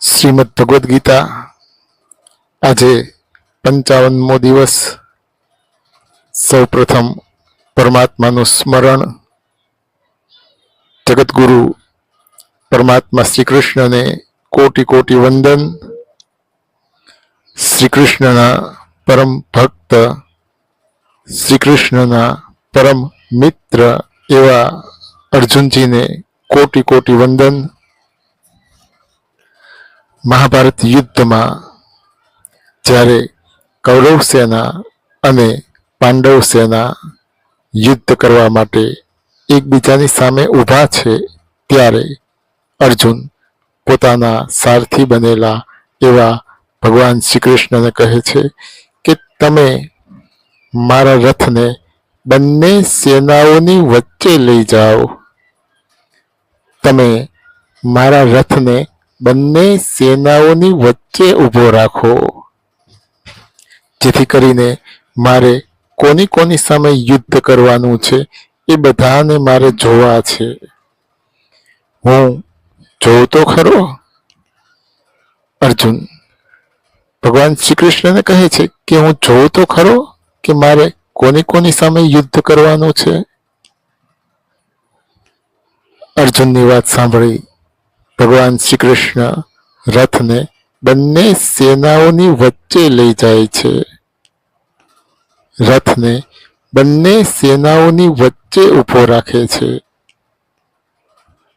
શ્રીમદ ભગવદ્ ગીતા આજે 55મો દિવસ. સૌ પ્રથમ પરમાત્માનું સ્મરણ. જગતગુરુ પરમાત્મા શ્રી કૃષ્ણને કોટી કોટી વંદન. શ્રી કૃષ્ણના પરમ ભક્ત, શ્રી કૃષ્ણના પરમ મિત્ર એવા અર્જુનજીને કોટી કોટી વંદન. મહાભારત યુદ્ધમાં જ્યારે કૌરવ સેના અને પાંડવ સેના યુદ્ધ કરવા માટે એકબીજાની સામે ઊભા છે, ત્યારે અર્જુન પોતાના સારથી બનેલા એવા ભગવાન શ્રી કૃષ્ણને કહે છે કે તમે મારા રથને બંને સેનાઓની વચ્ચે લઈ જાઓ. તમે મારા રથને બંને સેનાઓની વચ્ચે ઊભો રાખો, જેથી કરીને મારે કોની કોની સામે યુદ્ધ કરવાનું છે એ બધાને મારે જોવા છે. હું જોઉં તો ખરો. અર્જુન ભગવાન શ્રી કૃષ્ણને કહે છે કે હું જોઉં તો ખરો કે મારે કોની કોની સામે યુદ્ધ કરવાનું છે. અર્જુનની વાત સાંભળી ભગવાન શ્રી કૃષ્ણ રથને બંને સેનાઓની વચ્ચે લઈ જાય છે. રથને બંને સેનાઓની વચ્ચે ઊભો રાખે છે.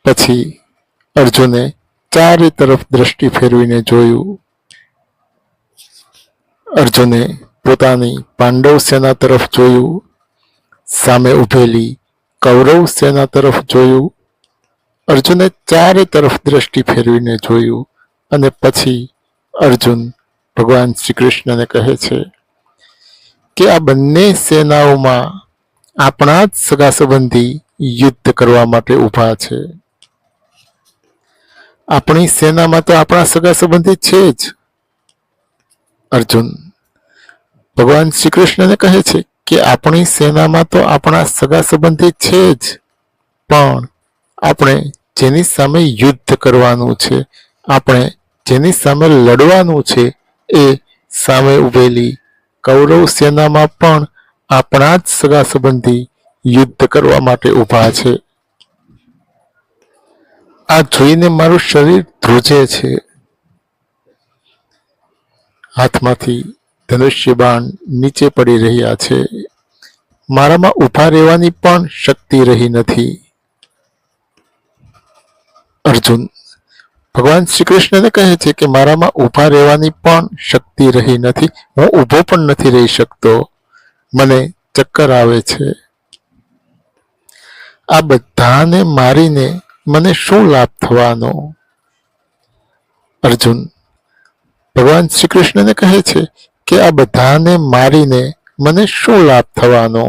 પછી અર્જુને ચારે તરફ દ્રષ્ટિ ફેરવીને જોયું. અર્જુને પોતાની પાંડવ સેના તરફ જોયું, સામે ઊભેલી કૌરવ સેના તરફ જોયું. અર્જુને ચારે તરફ દ્રષ્ટિ ફેરવીને જોયું અને પછી અર્જુન ભગવાન શ્રી કૃષ્ણને કહે છે કે આ બંને સેનાઓમાં આપણા જ સગા સંબંધી યુદ્ધ કરવા માટે ઊભા છે. આપણી સેનામાં તો આપણા સગા સંબંધી છે જ. અર્જુન ભગવાન શ્રી કૃષ્ણને કહે છે કે આપણી સેનામાં તો આપણા સગા સંબંધી છે જ, પણ આપણે જેની સામે યુદ્ધ કરવાનું છે, આપણે જેની સામે લડવાનું છે, એ સામે ઊભેલી કૌરવ સેનામાં પણ આપણા જ સગા સંબંધી યુદ્ધ કરવા માટે ઊભા છે. આ જોઈને મારું શરીર ધ્રુજે છે. હાથમાંથી ધનુષ્ય બાણ નીચે પડી રહ્યા છે. મારામાં ઊભા રહેવાની પણ શક્તિ રહી નથી. અર્જુન ભગવાન શ્રી કૃષ્ણને કહે છે કે મારામાં ઊભા રહેવાની પણ શક્તિ રહી નથી. હું ઊભો પણ નથી રહી શકતો. મને ચક્કર આવે છે. આ બધાને મારીને મને શું લાભ થવાનો? અર્જુન ભગવાન શ્રી કૃષ્ણને કહે છે કે આ બધાને મારીને મને શું લાભ થવાનો?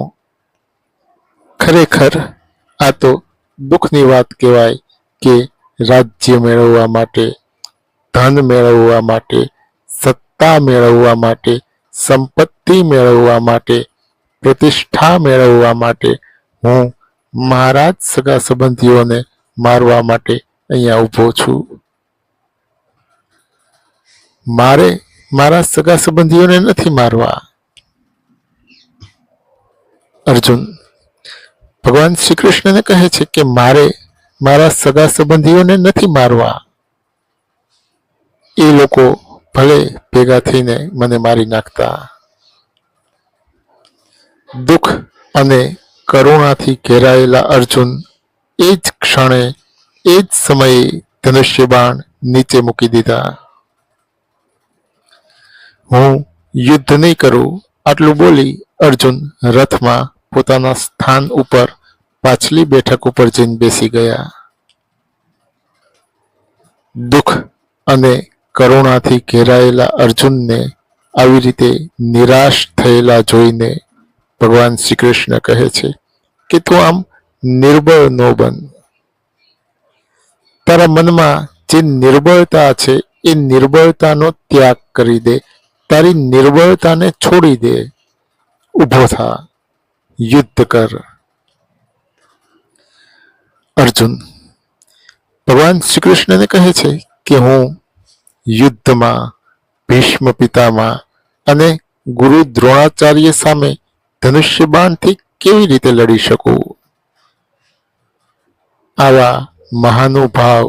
ખરેખર આ તો દુઃખની વાત કહેવાય કે રાજ્ય મેળવવા માટે, ધન મેળવવા માટે, સત્તા મેળવવા માટે, સંપત્તિ મેળવવા માટે, પ્રતિષ્ઠા મેળવવા માટે હું મારા જ સગા સંબંધીઓને મારવા માટે અહીંયા ઊભો છું. મારે મારા સગા સંબંધીઓને નથી મારવા. અર્જુન ભગવાન શ્રી કૃષ્ણને કહે છે કે મારે મારા સગા સંબંધીઓને નથી મારવા. એ લોકો ભલે ભેગા થઈને મને મારી નાખતા. દુઃખ અને કરુણાથી ઘેરાયેલા અર્જુન એ જ ક્ષણે, એ જ સમયે ધનુષ્ય બાણ નીચે મૂકી દીધા. હું યુદ્ધ નહીં કરું આટલું બોલી અર્જુન રથમાં પોતાના સ્થાન ઉપર પાછલી બેઠક ઉપર જઈને બેસી ગયા. દુઃખ અને કરુણાથી ઘેરાયેલા અર્જુનને આવી રીતે નિરાશ થયેલા જોઈને ભગવાન શ્રી કૃષ્ણ કહે છે કે તું આમ નિર્બળ ન બન. તારા મનમાં જે નિર્બળતા છે એ નિર્બળતાનો ત્યાગ કરી દે. તારી નિર્બળતાને છોડી દે. ઊભો થા, યુદ્ધ કર. અર્જુન ભગવાન શ્રી કૃષ્ણને કહે છે કે હું યુદ્ધમાં ભીષ્મ પિતામહ અને ગુરુ દ્રોણાચાર્ય સામે ધનુષ્ય બાણથી કેવી રીતે લડી શકું? આવા મહાનુભાવ,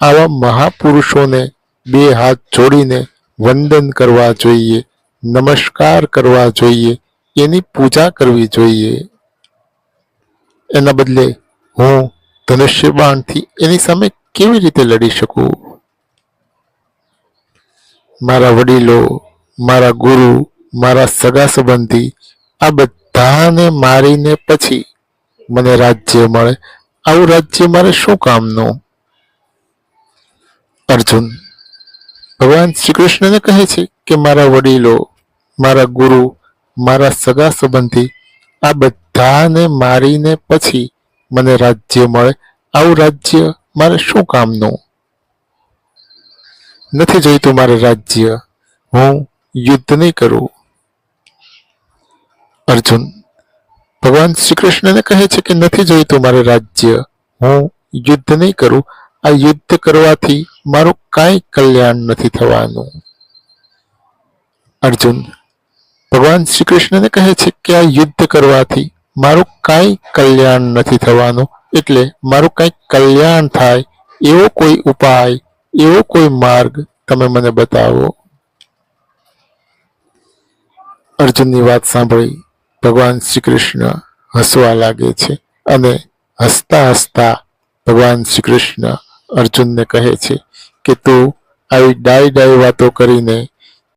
આવા મહાપુરુષોને બે હાથ જોડીને વંદન કરવા જોઈએ, નમસ્કાર કરવા જોઈએ, એની પૂજા કરવી જોઈએ. એના બદલે હું ધનુષ્ય બાણથી એની સામે કેવી રીતે લડી શકું? મારા વડીલો, મારા ગુરુ, મારા સગા સંબંધી આ બધાને મારીને પછી મને રાજ્ય મળે, આવું રાજ્ય મારે શું કામનું? અર્જુન ભગવાન શ્રી કૃષ્ણને કહે છે કે મારા વડીલો, મારા ગુરુ, મારા સગા સંબંધી આ બધાને મારીને પછી મને રાજ્ય મળે, આવું રાજ્ય મારે શું કામનું? નથી જોઈતું મારે રાજ્ય, હું યુદ્ધ નહીં કરું. અર્જુન ભગવાન શ્રી કૃષ્ણને કહે છે કે નથી જોઈતું મારે રાજ્ય, હું યુદ્ધ નહીં કરું. આ યુદ્ધ કરવાથી મારું કાંઈ કલ્યાણ નથી થવાનું. અર્જુન ભગવાન શ્રી કૃષ્ણને કહે છે કે આ યુદ્ધ કરવાથી મારું કાંઈ કલ્યાણ નથી થવાનું, એટલે મારું કંઈક કલ્યાણ થાય એવો કોઈ ઉપાય, એવો કોઈ માર્ગ તમે મને બતાવો. અર્જુનની વાત સાંભળી ભગવાન શ્રી કૃષ્ણ હસવા લાગે છે અને હસતા હસતા ભગવાન શ્રી કૃષ્ણ અર્જુનને કહે છે કે તું આવી ડાઈ ડાઈ વાતો કરીને